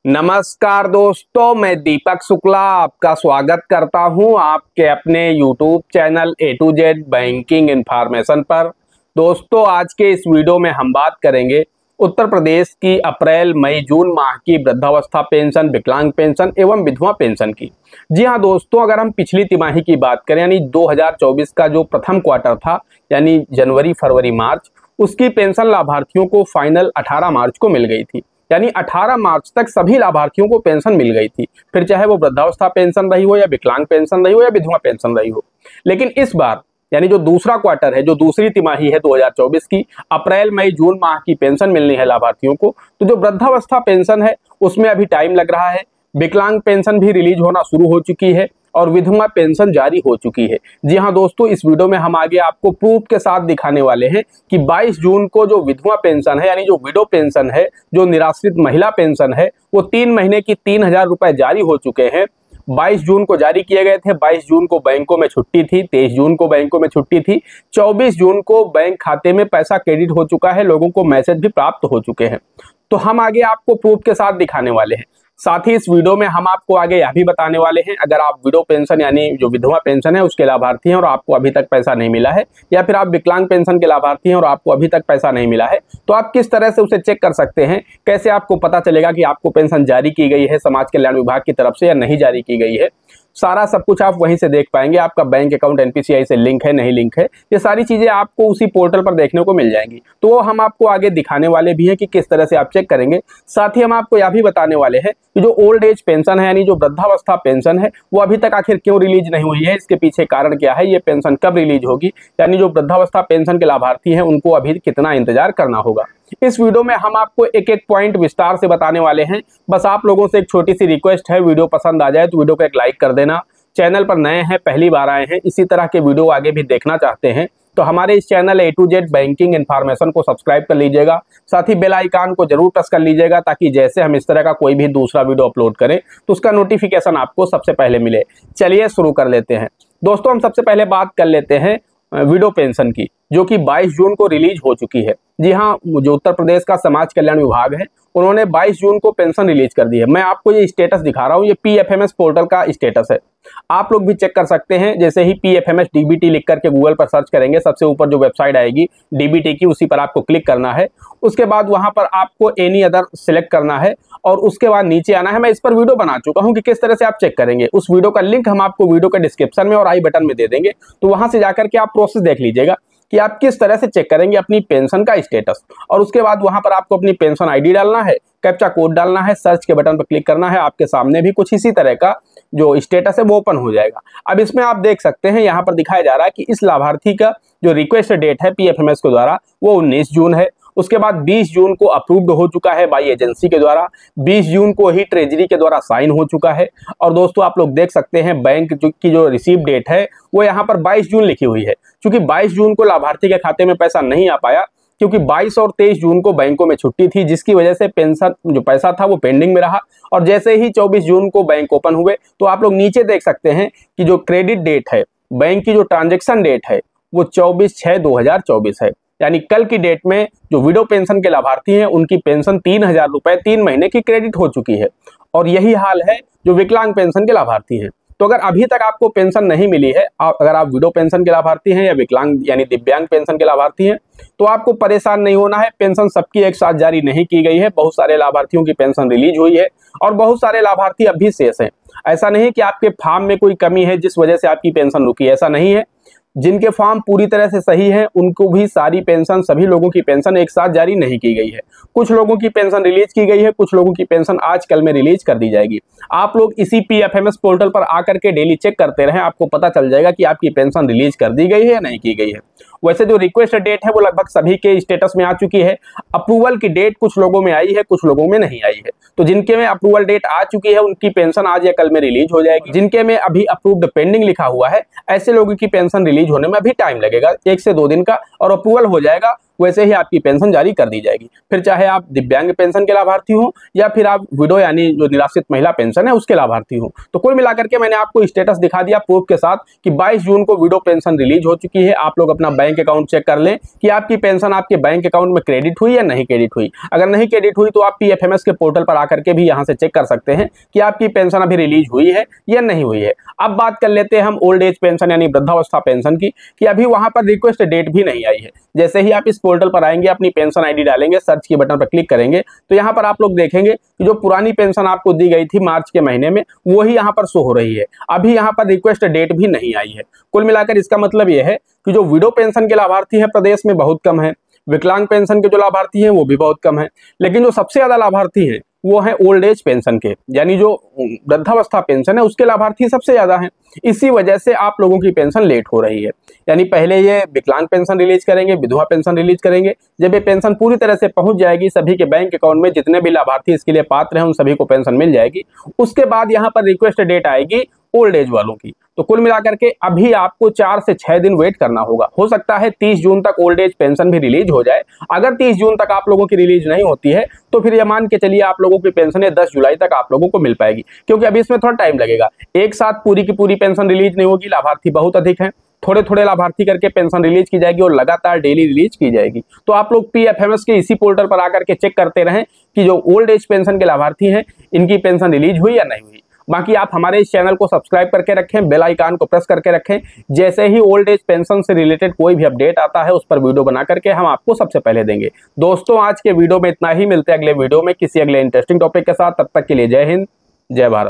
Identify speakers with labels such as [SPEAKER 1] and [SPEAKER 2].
[SPEAKER 1] नमस्कार दोस्तों, मैं दीपक शुक्ला आपका स्वागत करता हूं आपके अपने YouTube channel A to Z banking information पर। दोस्तों, आज के इस वीडियो में हम बात करेंगे उत्तर प्रदेश की अप्रैल मई जून माह की वृद्धावस्था पेंशन, विकलांग पेंशन एवं विधवा पेंशन की। जी हां दोस्तों, अगर हम पिछली तिमाही की बात करें यानी 2024 का जो प्रथम क्वार्टर था यानी जनवरी फरवरी मार्च, उसकी पेंशन लाभार्थियों को फाइनल 18 मार्च को मिल गई थी। यानी 18 मार्च तक सभी लाभार्थियों को पेंशन मिल गई थी, फिर चाहे वो वृद्धावस्था पेंशन रही हो या विकलांग पेंशन रही हो या विधवा पेंशन रही हो। लेकिन इस बार यानी जो दूसरा क्वार्टर है, जो दूसरी तिमाही है 2024 की, अप्रैल मई जून माह की पेंशन मिलनी है लाभार्थियों को। तो जो वृद्धावस्था पेंशन है उसमें अभी टाइम लग रहा है, विकलांग पेंशन भी रिलीज होना शुरू हो चुकी है और विधवा पेंशन जारी हो चुकी है। जी हां दोस्तों, इस वीडियो में हम आगे आपको प्रूफ के साथ दिखाने वाले हैं कि 22 जून को जो विधवा पेंशन है यानी जो विडो पेंशन है, जो निराश्रित महिला पेंशन है, वो 3 महीने की 3000 रुपए जारी हो चुके हैं। 22 जून को जारी किए गए थे। 22 जून को बैंकों में छुट्टी थी, 23 जून को बैंकों में छुट्टी थी, 24 जून को बैंक खाते में पैसा क्रेडिट हो चुका है, लोगों को मैसेज भी प्राप्त हो चुके हैं। तो हम आगे आपको प्रूफ के साथ दिखाने वाले हैं। साथ ही इस वीडियो में हम आपको आगे यह भी बताने वाले हैं, अगर आप विडो पेंशन यानी जो विधवा पेंशन है उसके लाभार्थी हैं और आपको अभी तक पैसा नहीं मिला है, या फिर आप विकलांग पेंशन के लाभार्थी हैं और आपको अभी तक पैसा नहीं मिला है, तो आप किस तरह से उसे चेक कर सकते हैं, कैसे आपको पता चलेगा कि आपको पेंशन जारी की गई है समाज कल्याण विभाग की तरफ से या नहीं जारी की गई है। सारा सब कुछ आप वहीं से देख पाएंगे। आपका बैंक अकाउंट एनपीसीआई से लिंक है, नहीं लिंक है, ये सारी चीजें आपको उसी पोर्टल पर देखने को मिल जाएंगी। तो वो हम आपको आगे दिखाने वाले भी हैं कि किस तरह से आप चेक करेंगे। साथ ही हम आपको यह भी बताने वाले हैं कि जो ओल्ड एज पेंशन है यानी जो वृद्धावस्था पेंशन है, वो अभी तक आखिर क्यों रिलीज नहीं हुई है, इसके पीछे कारण क्या है, ये पेंशन कब रिलीज होगी, यानी जो वृद्धावस्था पेंशन के लाभार्थी हैं उनको अभी कितना इंतजार करना होगा। इस वीडियो में हम आपको एक एक पॉइंट विस्तार से बताने वाले हैं। बस आप लोगों से एक छोटी सी रिक्वेस्ट है, वीडियो पसंद आ जाए तो वीडियो को एक लाइक कर देना। चैनल पर नए हैं, पहली बार आए हैं, इसी तरह के वीडियो आगे भी देखना चाहते हैं तो हमारे इस channel A to Z banking information को सब्सक्राइब कर लीजिएगा। साथ ही बेल आइकन को जरूर प्रेस कर लीजिएगा ताकि जैसे हम इस तरह का कोई भी दूसरा वीडियो अपलोड करें तो उसका नोटिफिकेशन आपको सबसे पहले मिले। चलिए शुरू कर लेते हैं। दोस्तों, हम सबसे पहले बात कर लेते हैं विडो पेंशन की, जो कि 22 जून को रिलीज हो चुकी है। जी हाँ, जो उत्तर प्रदेश का समाज कल्याण विभाग है उन्होंने 22 जून को पेंशन रिलीज कर दी है। मैं आपको ये स्टेटस दिखा रहा हूँ, ये PFMS पोर्टल का स्टेटस है, आप लोग भी चेक कर सकते हैं। जैसे ही PFMS DBT लिख करके गूगल पर सर्च करेंगे, सबसे ऊपर जो वेबसाइट आएगी DBT की, उसी पर आपको क्लिक करना है। उसके बाद वहां पर आपको एनी अदर सिलेक्ट करना है और उसके बाद नीचे आना है। मैं इस पर वीडियो बना चुका हूं कि किस तरह से आप चेक करेंगे। उस वीडियो का लिंक हम आपको वीडियो के डिस्क्रिप्शन में और आई बटन में दे देंगे, तो वहां से जाकर के आप प्रोसेस देख लीजिएगा कि आप किस तरह से चेक करेंगे अपनी पेंशन का स्टेटस। और उसके बाद वहां पर आपको अपनी पेंशन ID डालना है, कैप्चा कोड डालना है, सर्च के बटन पर क्लिक करना है। आपके सामने भी कुछ इसी तरह का जो स्टेटस है वो ओपन हो जाएगा। अब इसमें आप देख सकते हैं, यहाँ पर दिखाया जा रहा है कि इस लाभार्थी का जो रिक्वेस्ट डेट है PFMS के द्वारा वो 19 जून है। उसके बाद 20 जून को अप्रूव्ड हो चुका है बाई एजेंसी के द्वारा, 20 जून को ही ट्रेजरी के द्वारा साइन हो चुका है। और दोस्तों, आप लोग देख सकते हैं बैंक की जो रिसीव डेट है वो यहाँ पर 22 जून लिखी हुई है। क्योंकि 22 जून को लाभार्थी के खाते में पैसा नहीं आ पाया, क्योंकि 22 और 23 जून को बैंकों में छुट्टी थी, जिसकी वजह से पेंशन जो पैसा था वो पेंडिंग में रहा। और जैसे ही 24 जून को बैंक ओपन हुए तो आप लोग नीचे देख सकते हैं कि जो क्रेडिट डेट है, बैंक की जो ट्रांजेक्शन डेट है वो 24/6/2024 है। यानी कल की डेट में जो विडो पेंशन के लाभार्थी हैं उनकी पेंशन 3000 रुपए 3 महीने की क्रेडिट हो चुकी है। और यही हाल है जो विकलांग पेंशन के लाभार्थी हैं। तो अगर अभी तक आपको पेंशन नहीं मिली है, अगर आप विडो पेंशन के लाभार्थी हैं या विकलांग यानी दिव्यांग पेंशन के लाभार्थी हैं, तो आपको परेशान नहीं होना है। पेंशन सबकी एक साथ जारी नहीं की गई है। बहुत सारे लाभार्थियों की पेंशन रिलीज हुई है और बहुत सारे लाभार्थी अभी शेष हैं। ऐसा नहीं कि आपके फॉर्म में कोई कमी है जिस वजह से आपकी पेंशन रुकी, ऐसा नहीं है। जिनके फॉर्म पूरी तरह से सही है उनको भी सारी पेंशन, सभी लोगों की पेंशन एक साथ जारी नहीं की गई है। कुछ लोगों की पेंशन रिलीज की गई है, कुछ लोगों की पेंशन आज कल में रिलीज कर दी जाएगी। आप लोग इसी PFMS पोर्टल पर आकर के डेली चेक करते रहें, आपको पता चल जाएगा कि आपकी पेंशन रिलीज कर दी गई है या नहीं की गई है। वैसे जो रिक्वेस्ट डेट है वो लगभग सभी के स्टेटस में आ चुकी है। अप्रूवल की डेट कुछ लोगों में आई है, कुछ लोगों में नहीं आई है। तो जिनके में अप्रूवल डेट आ चुकी है उनकी पेंशन आज या कल में रिलीज हो जाएगी। जिनके में अभी अप्रूव्ड पेंडिंग लिखा हुआ है, ऐसे लोगों की पेंशन रिलीज होने में अभी टाइम लगेगा, 1 से 2 दिन का, और अप्रूवल हो जाएगा वैसे ही आपकी पेंशन जारी कर दी जाएगी। फिर चाहे आप दिव्यांग पेंशन के लाभार्थी हो या फिर आप विडो यानी जो निराश्रित महिला पेंशन है उसके लाभार्थी हो। तो कुल मिलाकर के मैंने आपको स्टेटस दिखा दिया प्रूफ के साथ कि 22 जून को विडो पेंशन रिलीज हो चुकी है। आप लोग अपना बैंक अकाउंट चेक कर लें कि आपकी पेंशन आपके बैंक अकाउंट में क्रेडिट हुई या नहीं क्रेडिट हुई। अगर नहीं क्रेडिट हुई तो आप PFMS के पोर्टल पर आकर के भी यहाँ से चेक कर सकते हैं कि आपकी पेंशन अभी रिलीज हुई है या नहीं हुई है। अब बात कर लेते हैं हम ओल्ड एज पेंशन यानी वृद्धावस्था पेंशन की, कि अभी वहां पर रिक्वेस्ट डेट भी नहीं आई है। जैसे ही आप इस पोर्टल पर आएंगे, अपनी पेंशन ID डालेंगे, सर्च के बटन पर क्लिक करेंगे तो यहाँ पर आप लोग देखेंगे कि जो पुरानी पेंशन आपको दी गई थी मार्च के महीने में वही यहाँ पर शो हो रही है। अभी यहाँ पर रिक्वेस्ट डेट भी नहीं आई है। कुल मिलाकर इसका मतलब यह है कि जो विडो पेंशन के लाभार्थी है प्रदेश में बहुत कम है, विकलांग पेंशन के जो लाभार्थी हैं वो भी बहुत कम है, लेकिन जो सबसे ज्यादा लाभार्थी हैं वो है ओल्ड एज पेंशन के, यानी जो वृद्धावस्था पेंशन है उसके लाभार्थी सबसे ज्यादा हैं। इसी वजह से आप लोगों की पेंशन लेट हो रही है। यानी पहले ये विकलांग पेंशन रिलीज करेंगे, विधवा पेंशन रिलीज करेंगे। जब ये पेंशन पूरी तरह से पहुंच जाएगी सभी के बैंक अकाउंट में, जितने भी लाभार्थी इसके लिए पात्र हैं उन सभी को पेंशन मिल जाएगी। उसके बाद यहाँ पर रिक्वेस्ट डेट आएगी ओल्ड एज वालों की। तो कुल मिलाकर के अभी आपको 4 से 6 दिन वेट करना होगा। हो सकता है 30 जून तक ओल्ड एज पेंशन भी रिलीज हो जाए। अगर 30 जून तक आप लोगों की रिलीज नहीं होती है तो फिर ये मान के चलिए आप लोगों की पेंशन 10 जुलाई तक आप लोगों को मिल पाएगी, क्योंकि अभी इसमें थोड़ा टाइम लगेगा। एक साथ पूरी की पूरी पेंशन रिलीज नहीं होगी, लाभार्थी बहुत अधिक हैं। थोड़े थोड़े लाभार्थी करके पेंशन रिलीज की जाएगी और लगातार डेली रिलीज की जाएगी। तो आप लोग PFMS के इसी पोर्टल पर आकर के चेक करते रहें कि जो ओल्ड एज पेंशन के लाभार्थी हैं इनकी पेंशन रिलीज हुई या नहीं हुई। बाकी आप हमारे इस चैनल को सब्सक्राइब करके रखें, बेल आइकन को प्रेस करके रखें। जैसे ही ओल्ड एज पेंशन से रिलेटेड कोई भी अपडेट आता है उस पर वीडियो बना करके हम आपको सबसे पहले देंगे। दोस्तों आज के वीडियो में इतना ही, मिलते हैं अगले वीडियो में किसी अगले इंटरेस्टिंग टॉपिक के साथ। तब तक के लिए जय हिंद, जय भारत।